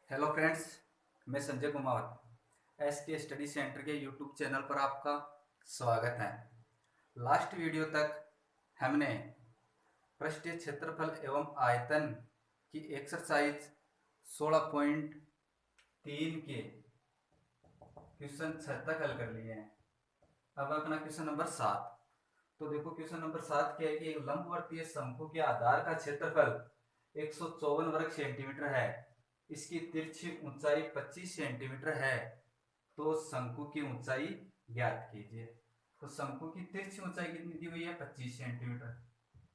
Hello friends, मैं Sanjay Kumar S के study centre के यूट्यूब चैनल पर आपका स्वागत है। लास्ट वीडियो तक हमने पृष्ठीय क्षेत्रफल एवं आयतन की एक्सरसाइज 16.3 के क्वेश्चन 6 तक हल कर लिए हैं। अब अपना क्वेश्चन नंबर 7। तो देखो क्वेश्चन नंबर 7 क्या है कि एक लंबवर्तीय शंकु के आधार का क्षेत्रफल 154 वर्ग सेंटीमीटर है। इसकी तिरछी ऊंचाई 25 सेंटीमीटर है। तो शंकु की ऊंचाई ज्ञात कीजिए। तो शंकु की तिरछी ऊंचाई कितनी दी हुई है? 25 सेंटीमीटर।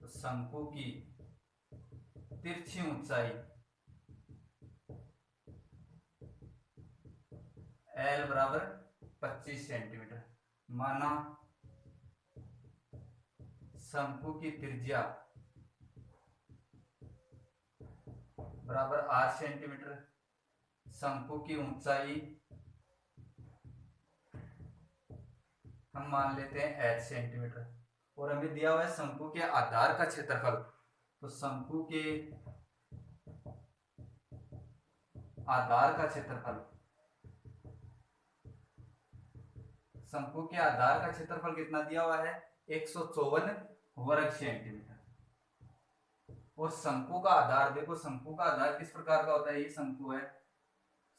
तो शंकु की तिरछी ऊंचाई L बराबर 25 सेंटीमीटर माना। शंकु की त्रिज्या बराबर 8 सेंटीमीटर। शंकु की ऊंचाई हम मान लेते हैं 8 सेंटीमीटर और हमें दिया हुआ है शंकु के आधार का क्षेत्रफल। तो शंकु के आधार का क्षेत्रफल, शंकु के आधार का क्षेत्रफल कितना दिया हुआ है? 154 वर्ग सेंटीमीटर। और शंकु का आधार देखो, शंकु का आधार किस प्रकार का होता है? ये शंकु है।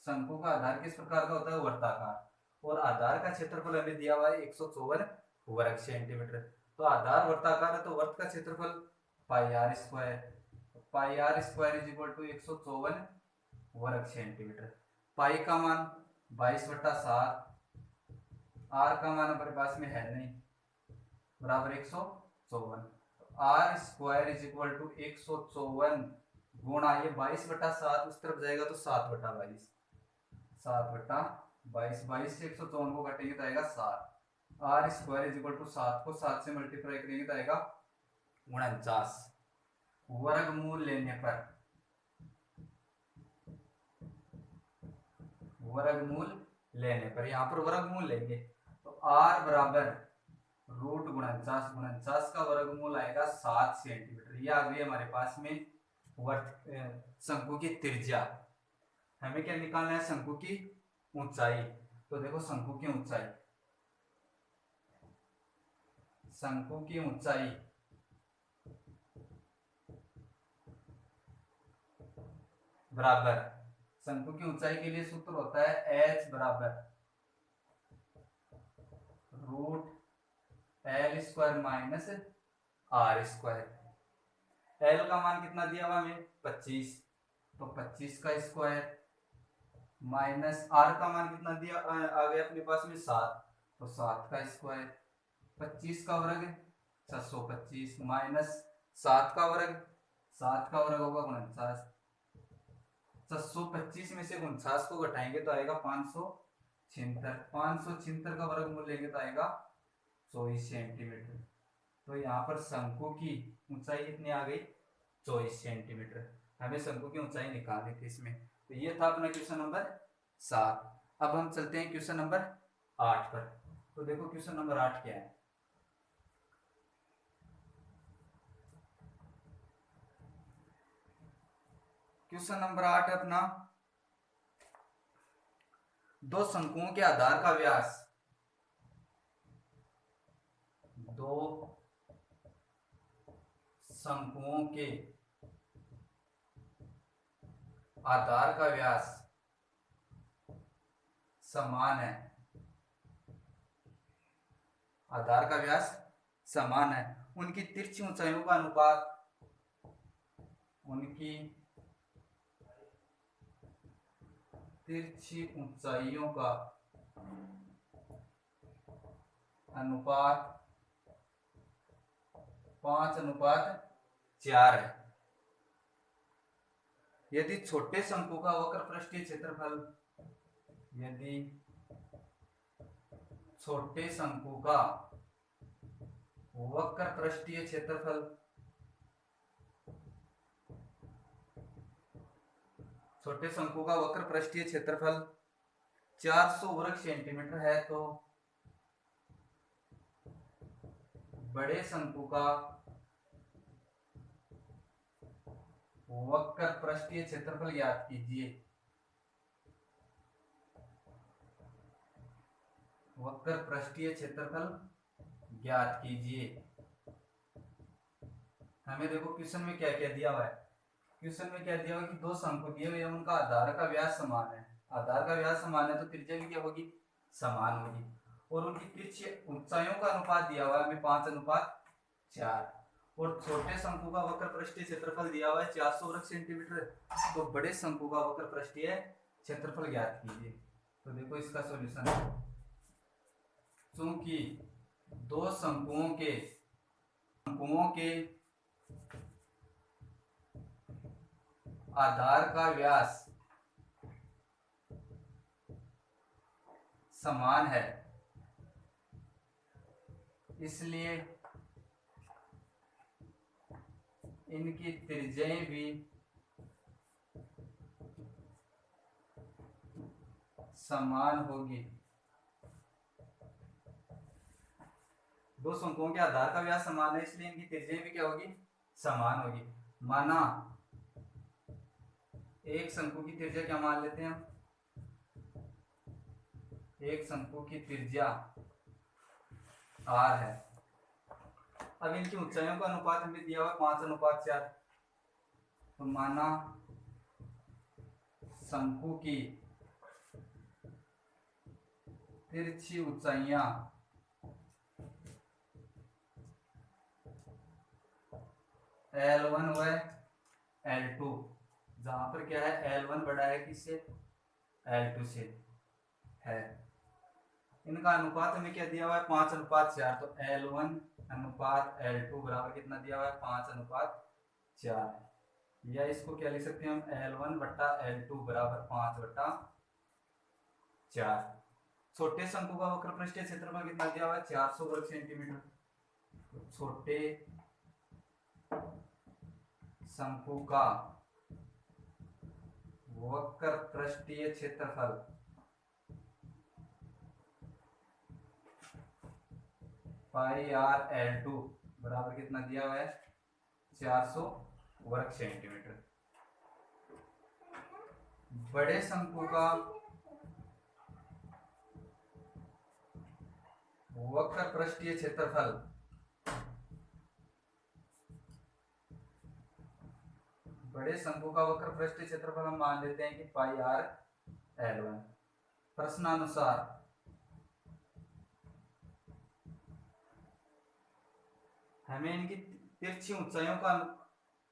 शंकु का आधार किस प्रकार का होता है? वर्ताकार। और आधार का क्षेत्रफल हमें दिया हुआ है 154 वर्ग सेंटीमीटर। तो आधार वर्ताकार है तो वर्त का क्षेत्रफल pi R square. Pi R square is equal to 154 वर्ग सेंटीमीटर। पाई का मान 22/7, आर का मान हमारे पास में है नहीं, बराबर 154। R square is equal to 154 गुणा ये 22/7 उस तरफ जाएगा तो 7/22, 7/22, 22 से 154 को घटेंगे तो आएगा 7। R square is equal to 7 को 7 से मल्टीप्लाई करेंगे तो आएगा 49। वर्गमूल लेने पर, वर्गमूल लेने पर यहाँ पर वर्गमूल लेंगे तो आर बराबर रूट 49, 49 का वर्गमूल आएगा 7 सेंटीमीटर। ये आ गई हमारे पास में शंकु की त्रिज्या। हमें क्या निकालना है? शंकु की ऊंचाई। तो देखो शंकु की ऊंचाई, शंकु की ऊंचाई बराबर, शंकु की ऊंचाई के लिए सूत्र होता है h बराबर root L square minus R square. L का मान कितना दिया हुआ हमें? 25, तो 25 का स्क्वायर माइनस आर का मान कितना दिया आ गया अपने पास में? 7, तो 7 का स्क्वायर। 25 का वर्ग 625 माइनस 7 का वर्ग, 7 का वर्ग होगा 49। 625 में से 49 को घटाएंगे तो आएगा 576। 576 का वर्गमूल लेंगे तो आएगा 24 सेंटीमीटर। तो यहाँ पर शंकु की ऊंचाई कितनी आ गई? 24 सेंटीमीटर। हमें शंकु की ऊंचाई निकालनी थी इसमें। तो ये था अपना क्वेश्चन नंबर 7। अब हम चलते हैं क्वेश्चन नंबर 8 पर। तो देखो क्वेश्चन नंबर 8 क्या है। क्वेश्चन नंबर 8 अपना, दो शंकुओं के आधार का व्यास, दो शंकुओं के आधार का व्यास समान है, आधार का व्यास समान है। उनकी तिरछी ऊंचाइयों का अनुपात, उनकी तिरछी ऊंचाइयों का अनुपात 5:4 है। यदि छोटे शंकु का वक्र पृष्ठीय क्षेत्रफल, यदि छोटे शंकु का वक्र पृष्ठीय क्षेत्रफल, छोटे शंकु का वक्र पृष्ठीय क्षेत्रफल 400 वर्ग सेंटीमीटर है तो बड़े शंकु का वक्र पृष्ठीय क्षेत्रफल ज्ञात कीजिए। वक्र पृष्ठीय क्षेत्रफल ज्ञात कीजिए। हमें देखो क्वेश्चन में क्या क्या दिया हुआ है। क्वेश्चन में क्या दिया हुआ है कि दो शंकु दिए हुए हैं, उनका आधार का व्यास समान है। आधार का व्यास समान है तो त्रिज्या भी क्या होगी, समान होगी। और उनकी तिरछी ऊंचाइयों का अनुपात दिया हुआ है हमें 5:4। और छोटे शंकु का वक्र पृष्ठीय क्षेत्रफल दिया हुआ है 400 वर्ग सेंटीमीटर। तो बड़े शंकु का वक्र पृष्ठीय क्षेत्रफल ज्ञात कीजिए। तो देखो इसका सॉल्यूशन है। चूंकि दो शंकुओं के आधार का व्यास समान है, इसलिए इनकी त्रिज्याएं भी समान होगी। दो शंकुओं के आधार का व्यास समान है, इसलिए इनकी त्रिज्याएं भी क्या होगी, समान होगी। माना एक शंकु की त्रिज्या क्या मान लेते हैं हम, एक शंकु की त्रिज्या r है। अब इनकी ऊंचाइयों का अनुपात हमें दिया हुआ 5:4। तो माना शंकु की तिरछी ऊंचाइयां L1 व L2, जहां पर क्या है L1 बड़ा है किससे, L2 से है। इनका अनुपात हमें क्या दिया हुआ है 5:4। तो L1 अनुपात L2 बराबर कितना दिया हुआ है 5:4। या इसको क्या लिख सकते हैं हम, L1 बट्टा L2 बराबर 5/4। छोटे शंकु का वक्र पृष्ठीय क्षेत्रफल कितना दिया हुआ है 400 वर्ग सेंटीमीटर। तो छोटे शंकु का वक्र पृष्ठीय क्षेत्रफल πr/L2 बराबर कितना दिया हुआ है 400 वर्ग सेंटीमीटर। बड़े शंकु का वक्र पृष्ठीय क्षेत्रफल बड़े शंकु का वक्र पृष्ठीय क्षेत्रफल हम मान लेते हैं कि πr/L1। प्रश्नानुसार हमें इनकी तिरछी ऊंचाइयों का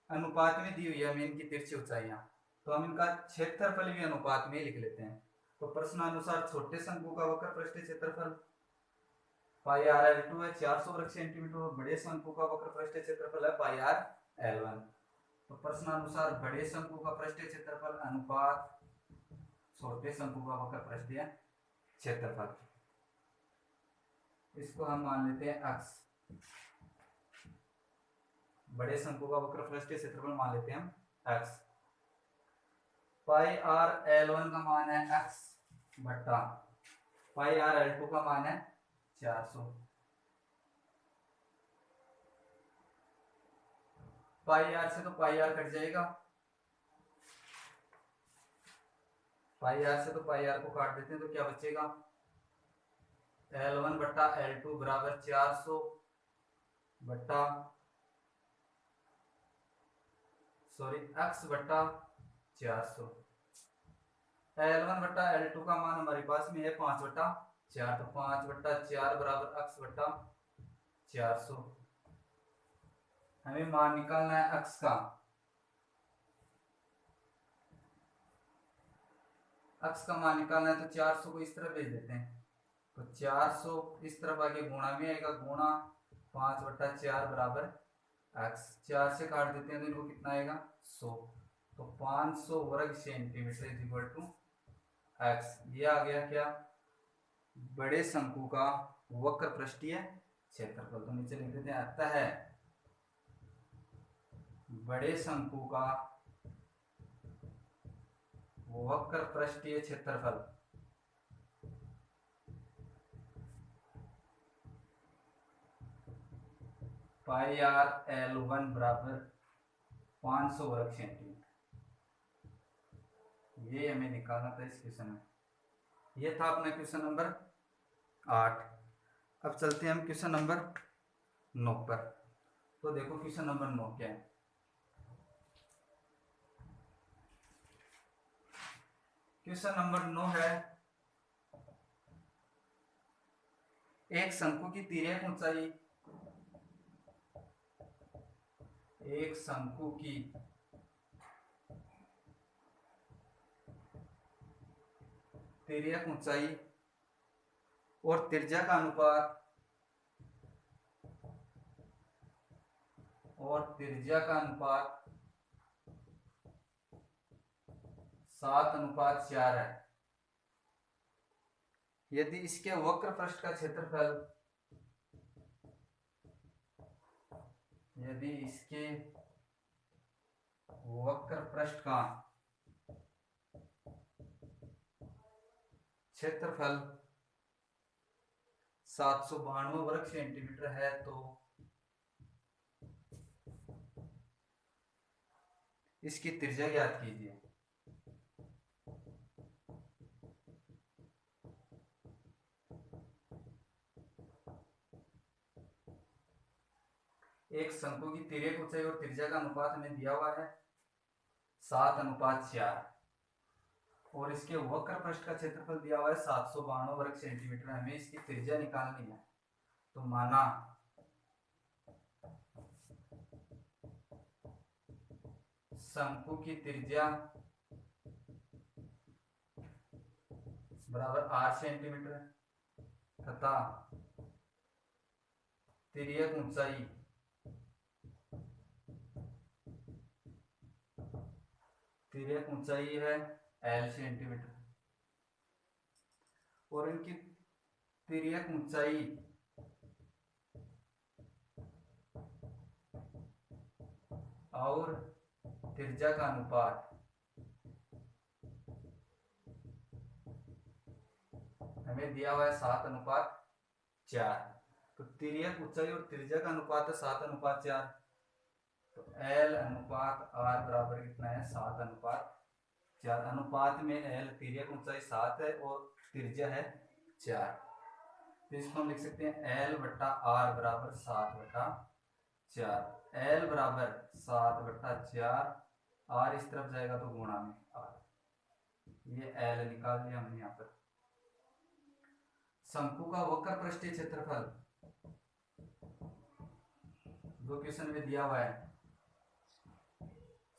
अनुपात में दी हुई है, हमें इनकी तिरछी ऊंचाइयां, तो हम इनका क्षेत्रफल भी अनुपात में लिख लेते हैं। तो प्रश्नानुसार छोटे शंकु का वक्र पृष्ठीय क्षेत्रफल πr/L2 है 400 वर्ग सेंटीमीटर, और बड़े शंकु का वक्र पृष्ठीय क्षेत्रफल है πr/L1। तो प्रश्नानुसार बड़े शंकु का पृष्ठीय क्षेत्रफल अनुपात छोटे शंकु का वक्र पृष्ठीय क्षेत्रफल, इसको हम मान लेते हैं x। बड़े शंकु का वक्र पृष्ठीय क्षेत्रफल मान लेते हैं हम x। πr/L1 का मान है x बट्टा πr/L2 का मान है 400। πr से तो πr कट जाएगा, πr से तो πr को काट देते हैं तो क्या बचेगा, L1 बट्टा L2 बराबर 400 बट्टा x बट्टा 400। L1 बट्टा L2 का मान हमारे पास में है 5/4, तो 5/4 बराबर x बट्टा 400। हमें मान निकालना है x का। x का मान निकालना है तो 400 को इस तरफ भेज देते हैं, तो 400 इस तरफ आगे गुणा में आएगा, गुणा 5/4 बराबर x। 4 से काट देते हैं तो इनको कितना आएगा 100। तो 500 वर्ग centimetre is equal to x। ये आ गया क्या, बड़े शंकु का वक्र पृष्ठीय क्षेत्रफल। तो नीचे लिख देते हैं, अतः है बड़े शंकु का वक्र पृष्ठीय क्षेत्रफल πr/L1 बराबर 500 वर्ग सेंटीमीटर। ये हमें निकालना था इस क्वेश्चन में। ये था अपना क्वेश्चन नंबर 8। अब चलते हैं हम क्वेश्चन नंबर 9 पर। तो देखो क्वेश्चन नंबर 9 क्या है। क्वेश्चन नंबर 9 है, एक शंकु की तिर्यक ऊंचाई, एक शंकु की तिर्यक ऊंचाई और त्रिज्या का अनुपात, और त्रिज्या का अनुपात 7:4 है। यदि इसके वक्र पृष्ठ का क्षेत्रफल, यदि इसके वक्र पृष्ठ का क्षेत्रफल 792 वर्ग सेंटीमीटर है तो इसकी त्रिज्या ज्ञात कीजिए। एक शंकु की तिर्यक ऊंचाई और त्रिज्या का अनुपात हमें दिया हुआ है 7:4 और इसके वक्र पृष्ठ का क्षेत्रफल दिया हुआ है 792 वर्ग सेंटीमीटर। हमें इसकी त्रिज्या निकालनी है। तो माना शंकु की त्रिज्या बराबर 8 सेंटीमीटर तथा तिर्यक ऊंचाई है L सेंटीमीटर और इनकी तिर्यक ऊंचाई और त्रिज्या का अनुपात हमें दिया हुआ है 7:4। तो तिर्यक ऊंचाई और त्रिज्या का अनुपात है 7:4। तो L अनुपात R बराबर कितना है 7:4। अनुपात में L तिर्यक ऊंचाई 7 है और त्रिज्या है 4। तो इसको हम लिख सकते हैं L बट्टा R बराबर 7/4। L बराबर 7/4, R इस तरफ जाएगा तो गुणा में R। ये L निकाल दिया हमने यहाँ पर। शंकु का वक्र पृष्ठीय क्षेत्रफल जो क्वेश्चन में दिया हुआ है,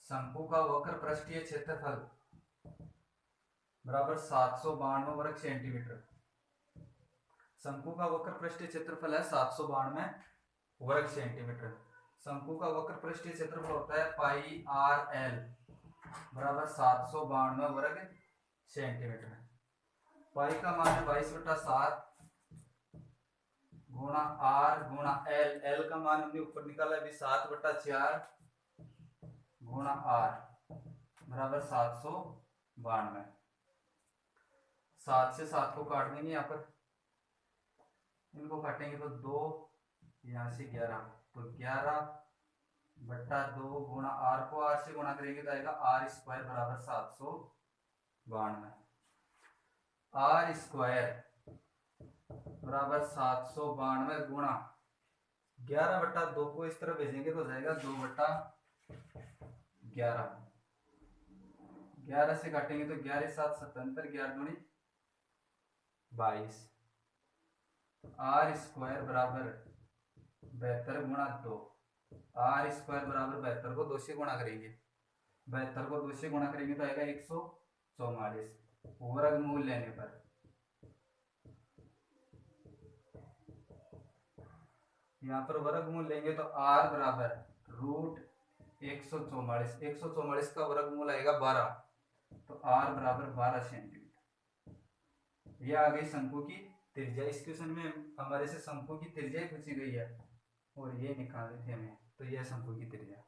शंकु का वक्र पृष्ठीय क्षेत्रफल बराबर 792 वर्ग सेंटीमीटर। शंकु का वक्र पृष्ठीय क्षेत्रफल है 792 वर्ग सेंटीमीटर। शंकु का वक्र पृष्ठीय क्षेत्रफल होता है पाई आर एल बराबर 792 वर्ग सेंटीमीटर। पाई का मान है 22/7 गुणा आर गुणा एल। एल का मान हमने ऊपर निकाला है 7/4 गुणा आर बराबर 792। 7 से 7 को काट देंगे यहाँ पर, इनको काटेंगे तो 2, यहाँ से 11, तो 11/2 गुणा आर को आर से गुणा करेंगे तो आएगा आर स्क्वायर बराबर 792। आर स्क्वायर बराबर 792 गुणा 11/2 को इस तरह भेजेंगे तो जाएगा 2/11। 11 से काटेंगे तो 11 7 77, 11 दूनी 22। आर स्क्वायर बराबर 72 गुणा 2। आर स्क्वायर बराबर 72 को 2 से गुणा करेंगे, 72 को 2 से गुणा करेंगे तो आएगा 144 वर्गमूल लेने पर। यहाँ पर वर्गमूल लेंगे तो आर बराबर √144। 144 का वर्गमूल आएगा 12, तो आर बराबर 12 सेंटीमीटर। यह आ गई शंकु की त्रिज्या। इस क्वेश्चन में हमारे से शंकु की त्रिज्या पूछी गई है और ये निकालनी थी हमें, तो यह शंकु की त्रिज्या।